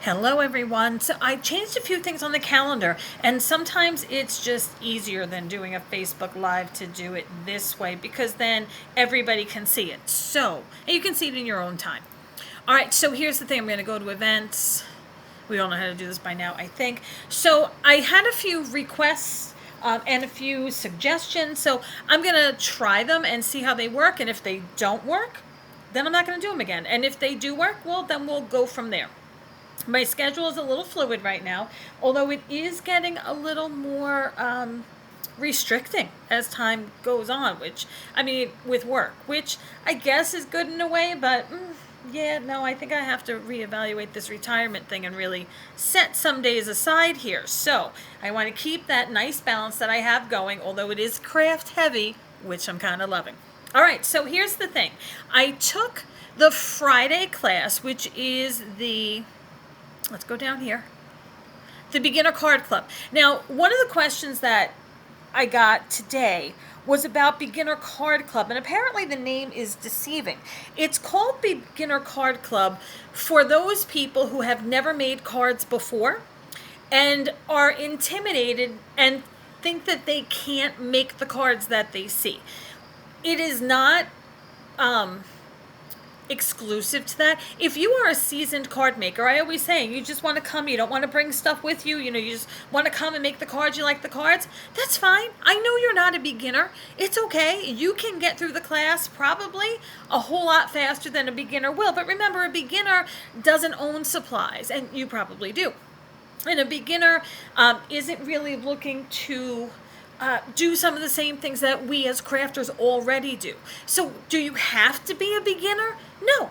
Hello, everyone. So I changed a few things on the calendar, and sometimes it's just easier than doing a Facebook Live to do it this way because then everybody can see it. So, and you can see it in your own time. All right, so here's the thing. I'm going to go to events. We all know how to do this by now, I think. So I had a few requests and a few suggestions. So I'm going to try them and see how they work. And if they don't work, then I'm not going to do them again. And if they do work, well, then we'll go from there. My schedule is a little fluid right now, although it is getting a little more restricting as time goes on, with work, which I guess is good in a way, but yeah, no, I think I have to reevaluate this retirement thing and really set some days aside here. So I want to keep that nice balance that I have going, although it is craft heavy, which I'm kind of loving. All right, so here's the thing. I took the Friday class, which is let's go down here, the Beginner Card Club. Now, one of the questions that I got today was about Beginner Card Club, and apparently the name is deceiving. It's called Beginner Card Club for those people who have never made cards before and are intimidated and think that they can't make the cards that they see. It is not exclusive to that. If you are a seasoned card maker, I always say, you just want to come, you don't want to bring stuff with you, you just want to come and make the cards, you like the cards, that's fine. I know you're not a beginner. It's okay. You can get through the class probably a whole lot faster than a beginner will. But remember, a beginner doesn't own supplies, and you probably do. And a beginner isn't really looking to do some of the same things that we as crafters already do. So do you have to be a beginner? No.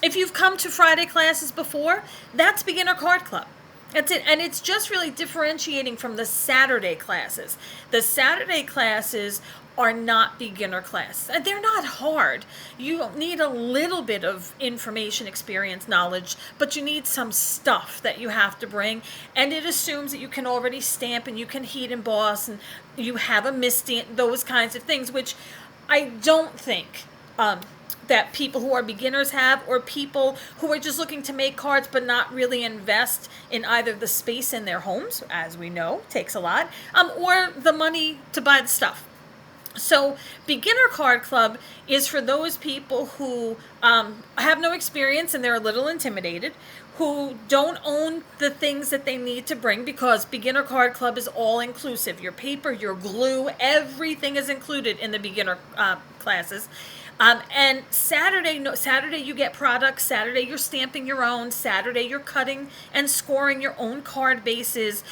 If you've come to Friday classes before, that's Beginner Card Club. That's it. And it's just really differentiating from the Saturday classes. The Saturday classes are not beginner classes. They're not hard. You need a little bit of information, experience, knowledge, but you need some stuff that you have to bring. And it assumes that you can already stamp and you can heat emboss and you have a misty, those kinds of things, which I don't think that people who are beginners have, or people who are just looking to make cards but not really invest in either the space in their homes, as we know takes a lot, or the money to buy the stuff. So Beginner Card Club is for those people who have no experience and they're a little intimidated, who don't own the things that they need to bring, because Beginner Card Club is all inclusive. Your paper, your glue, everything is included in the beginner classes. And Saturday you get products. Saturday you're stamping your own. Saturday you're cutting and scoring your own card bases.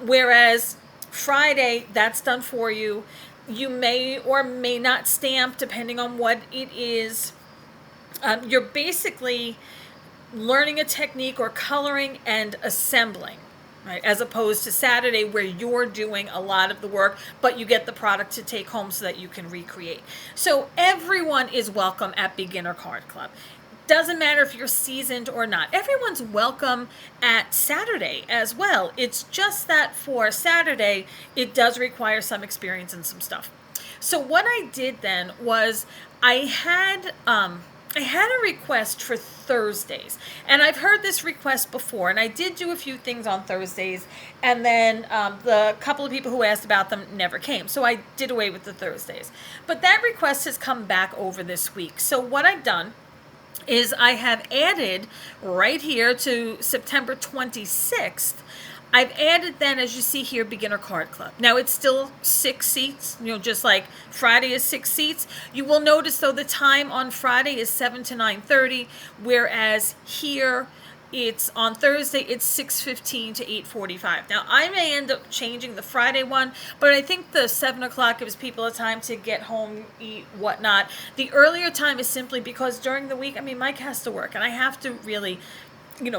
Whereas Friday, that's done for you. You may or may not stamp depending on what it is. You're basically learning a technique or coloring and assembling, right? As opposed to Saturday where you're doing a lot of the work, but you get the product to take home so that you can recreate. So everyone is welcome at Beginner Card Club. Doesn't matter if you're seasoned or not. Everyone's welcome at Saturday as well. It's just that for Saturday, it does require some experience and some stuff. So what I did then was I had a request for Thursdays, and I've heard this request before, and I did do a few things on Thursdays, and then the couple of people who asked about them never came, so I did away with the Thursdays. But that request has come back over this week. So what I've done is I have added right here to September 26th, I've added then, as you see here, Beginner Card Club. Now it's still 6 seats, just like Friday is 6 seats. You will notice though the time on Friday is 7 to 9:30, whereas here it's on Thursday, it's 6:15 to 8:45. Now I may end up changing the Friday one, but I think the 7 o'clock gives people a time to get home, eat, whatnot. The earlier time is simply because during the week, Mike has to work, and I have to really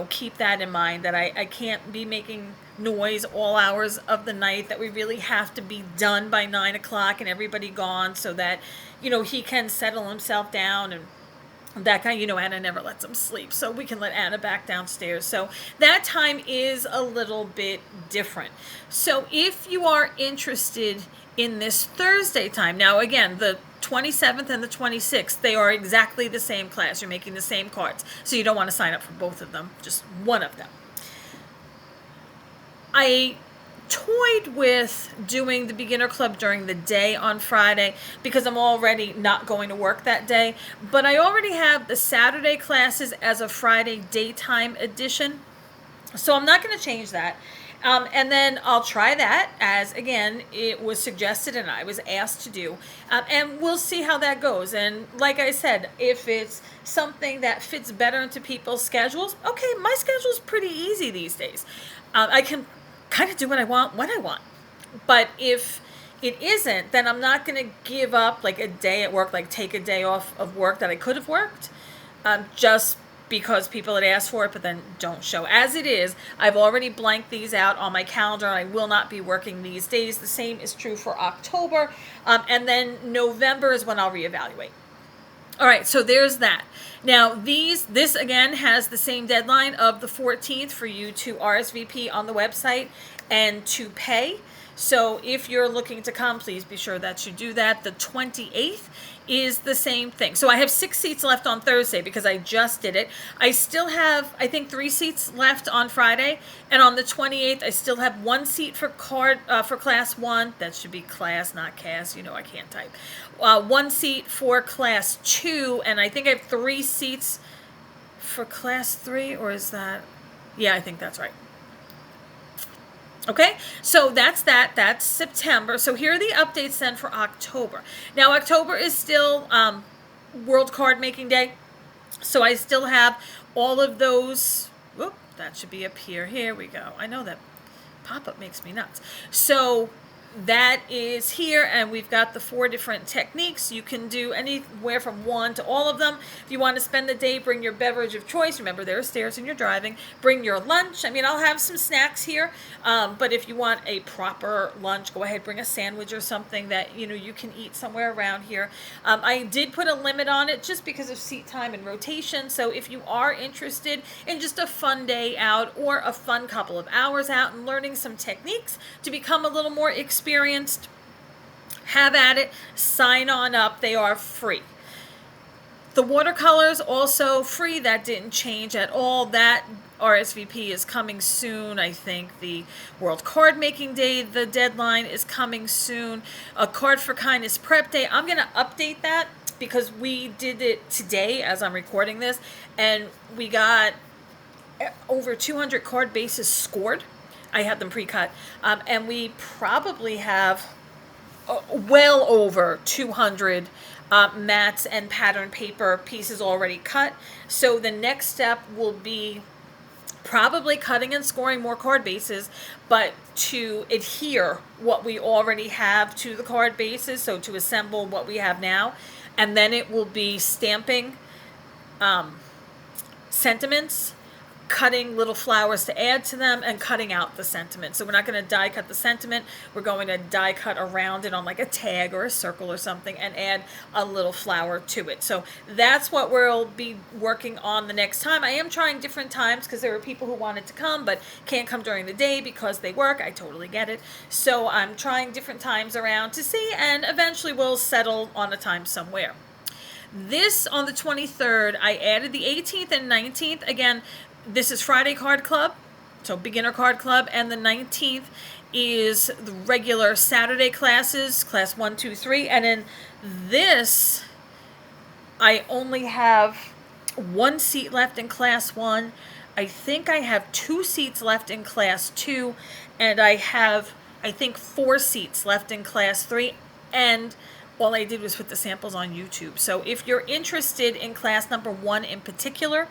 keep that in mind, that I can't be making noise all hours of the night, that we really have to be done by 9 o'clock and everybody gone so that, he can settle himself down and that kind. Anna never lets him sleep, so we can let Anna back downstairs. So that time is a little bit different. So if you are interested in this Thursday time, now again, the 27th and the 26th, they are exactly the same class. You're making the same cards. So you don't want to sign up for both of them, just one of them. I toyed with doing the beginner club during the day on Friday because I'm already not going to work that day, but I already have the Saturday classes as a Friday daytime edition, so I'm not going to change that. And then I'll try that as, again, it was suggested and I was asked to do. And we'll see how that goes. And like I said, if it's something that fits better into people's schedules, okay, my schedule's pretty easy these days. I can kind of do what I want when I want. But if it isn't, then I'm not going to give up like a day at work, like take a day off of work that I could have worked, just because people had asked for it but then don't show. As it is, I've already blanked these out on my calendar and I will not be working these days. The same is true for October, and then November is when I'll reevaluate. All right, so there's that. Now, this again has the same deadline of the 14th for you to RSVP on the website and to pay. So if you're looking to come, please be sure that you do that. The 28th is the same thing. So I have 6 seats left on Thursday because I just did it. I still have, I think, 3 seats left on Friday. And on the 28th, I still have 1 seat for class 1. That should be class, not cast. You know I can't type. 1 seat for class 2. And I think I have 3 seats for class 3. Or is that? Yeah, I think that's right. Okay, so that's that. That's September. So here are the updates then for October. Now, October is still World Card Making Day. So I still have all of those. Whoop, that should be up here. Here we go. I know that pop-up makes me nuts. So that is here, and we've got the 4 different techniques. You can do anywhere from 1 to all of them. If you want to spend the day, bring your beverage of choice. Remember, there are stairs when you're driving. Bring your lunch. I mean, I'll have some snacks here, but if you want a proper lunch, go ahead, bring a sandwich or something that you can eat somewhere around here. I did put a limit on it just because of seat time and rotation. So if you are interested in just a fun day out or a fun couple of hours out and learning some techniques to become a little more experienced, have at it. Sign on up. They are free. The watercolors also free. That didn't change at all. That RSVP is coming soon. I think the World Card Making Day, the deadline is coming soon. A Card for Kindness Prep Day. I'm going to update that because we did it today as I'm recording this, and we got over 200 card bases scored. I had them pre-cut, and we probably have well over 200 mats and pattern paper pieces already cut. So the next step will be probably cutting and scoring more card bases, but to adhere what we already have to the card bases, so to assemble what we have now, and then it will be stamping sentiments, cutting little flowers to add to them, and cutting out the sentiment. So we're not going to die cut the sentiment. We're going to die cut around it on like a tag or a circle or something and add a little flower to it. So that's what we'll be working on the next time. I am trying different times because there are people who wanted to come but can't come during the day because they work. I totally get it. So I'm trying different times around to see, and eventually we'll settle on a time somewhere. This on the 23rd, I added the 18th and 19th. Again, this is Friday Card Club, so beginner card club, and the 19th is the regular Saturday classes, class 1, 2, 3, and in this, I only have 1 seat left in class 1. I think I have 2 seats left in class 2, and I have, I think, 4 seats left in class 3, and all I did was put the samples on YouTube. So if you're interested in class number 1 in particular,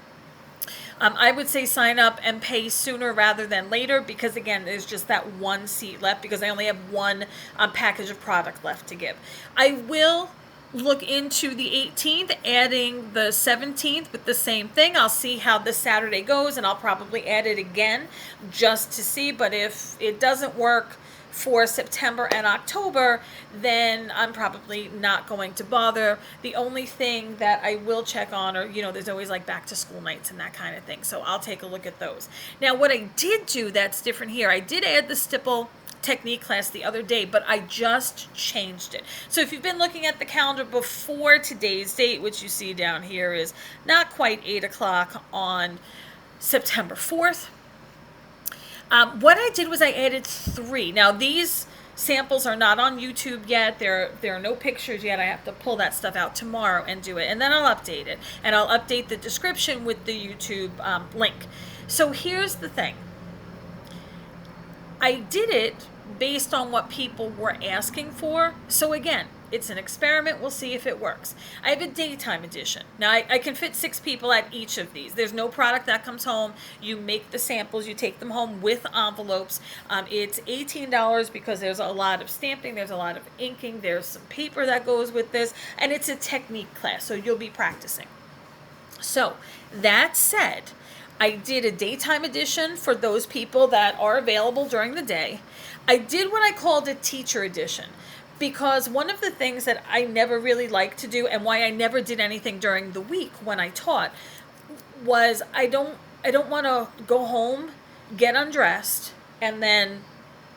I would say sign up and pay sooner rather than later because, again, there's just that 1 seat left because I only have 1 package of product left to give. I will look into the 18th, adding the 17th with the same thing. I'll see how this Saturday goes, and I'll probably add it again just to see. But if it doesn't work for September and October, then I'm probably not going to bother. The only thing that I will check on are, there's always like back to school nights and that kind of thing. So I'll take a look at those. Now, what I did do that's different here, I did add the stipple technique class the other day, but I just changed it. So if you've been looking at the calendar before today's date, which you see down here is not quite 8 o'clock on September 4th, What I did was I added 3. Now these samples are not on YouTube yet. There are no pictures yet. I have to pull that stuff out tomorrow and do it, and then I'll update it, and I'll update the description with the YouTube link. So here's the thing. I did it based on what people were asking for. So again, it's an experiment. We'll see if it works. I have a daytime edition. Now, I can fit 6 people at each of these. There's no product that comes home. You make the samples. You take them home with envelopes. It's $18 because there's a lot of stamping. There's a lot of inking. There's some paper that goes with this. And it's a technique class, so you'll be practicing. So, that said, I did a daytime edition for those people that are available during the day. I did what I called a teacher edition, because one of the things that I never really liked to do, and why I never did anything during the week when I taught, was I don't want to go home, get undressed, and then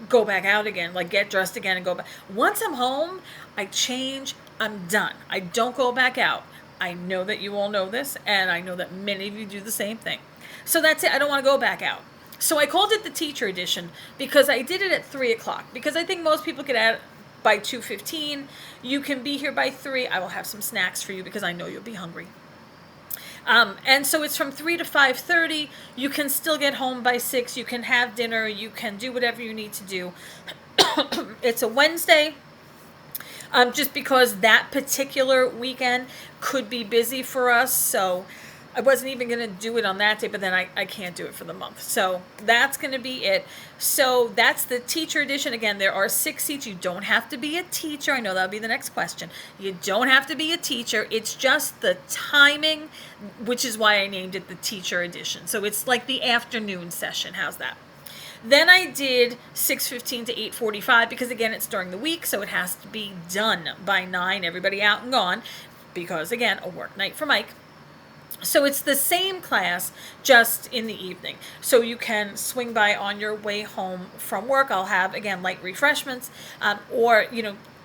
go back out again, like get dressed again and go back. Once I'm home, I change, I'm done. I don't go back out. I know that you all know this, and I know that many of you do the same thing. So that's it. I don't want to go back out. So I called it the teacher edition because I did it at 3 o'clock, because I think most people get out by 2:15. You can be here by 3. I will have some snacks for you because I know you'll be hungry. And so it's from 3 to 5:30. You can still get home by 6. You can have dinner. You can do whatever you need to do. It's a Wednesday. Just because that particular weekend could be busy for us. So I wasn't even going to do it on that day, but then I can't do it for the month. So that's going to be it. So that's the teacher edition. Again, there are 6 seats. You don't have to be a teacher. I know that'll be the next question. You don't have to be a teacher. It's just the timing, which is why I named it the teacher edition. So it's like the afternoon session. How's that? Then I did 6:15 to 8:45 because, again, it's during the week, so it has to be done by 9, everybody out and gone, because, again, a work night for Mike. So it's the same class, just in the evening. So you can swing by on your way home from work. I'll have, again, light refreshments, or,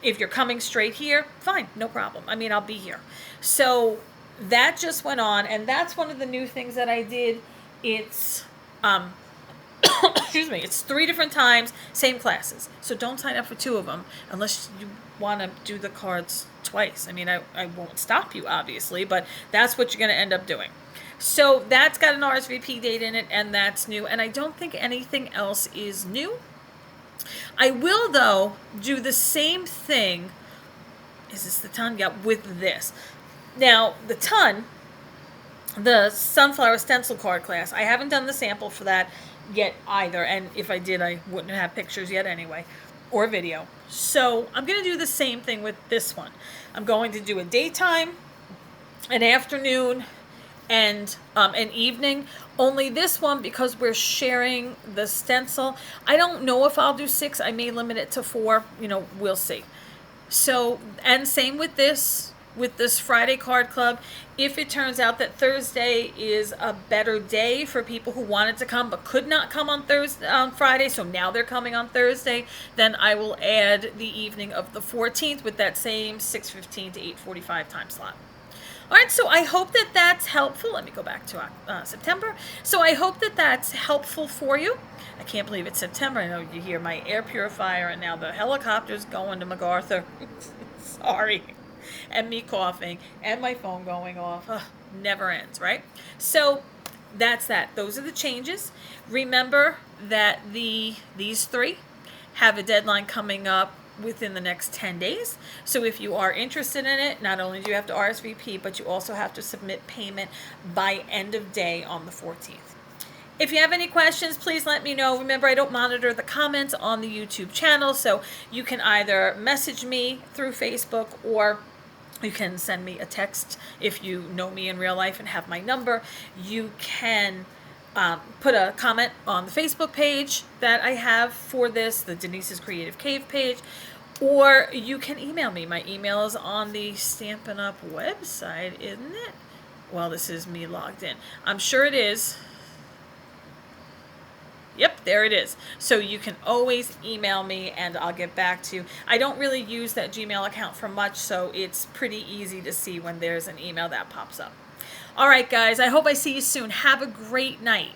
if you're coming straight here, fine, no problem. I mean, I'll be here. So that just went on, and that's one of the new things that I did. It's excuse me, it's 3 different times, same classes. So don't sign up for 2 of them unless you want to do the cards twice. I mean, I won't stop you, obviously, but that's what you're going to end up doing. So that's got an RSVP date in it, and that's new. And I don't think anything else is new. I will, though, do the same thing. Is this the ton? Yeah, with this. Now, the ton, the Sunflower Stencil card class, I haven't done the sample for that yet either, and if I did, I wouldn't have pictures yet anyway, or video. So I'm going to do the same thing with this one. I'm going to do a daytime, an afternoon, and an evening. Only this one, because we're sharing the stencil, I don't know if I'll do 6. I may limit it to 4. We'll see. So, and same with this Friday card club. If it turns out that Thursday is a better day for people who wanted to come but could not come on Friday, so now they're coming on Thursday, then I will add the evening of the 14th with that same 6:15 to 8:45 time slot. All right, so I hope that that's helpful. Let me go back to September. So I hope that that's helpful for you. I can't believe it's September. I know you hear my air purifier and now the helicopter's going to MacArthur. Sorry. And me coughing, and my phone going off. Ugh, never ends, right? So that's that. Those are the changes. Remember that these 3 have a deadline coming up within the next 10 days. So if you are interested in it, not only do you have to RSVP, but you also have to submit payment by end of day on the 14th. If you have any questions, please let me know. Remember, I don't monitor the comments on the YouTube channel, so you can either message me through Facebook, or you can send me a text if you know me in real life and have my number. You can put a comment on the Facebook page that I have for this, the Denise's Creative Cave page, or you can email me. My email is on the Stampin' Up! Website, isn't it? Well, this is me logged in. I'm sure it is. Yep, there it is. So you can always email me and I'll get back to you. I don't really use that Gmail account for much, so it's pretty easy to see when there's an email that pops up. All right, guys, I hope I see you soon. Have a great night.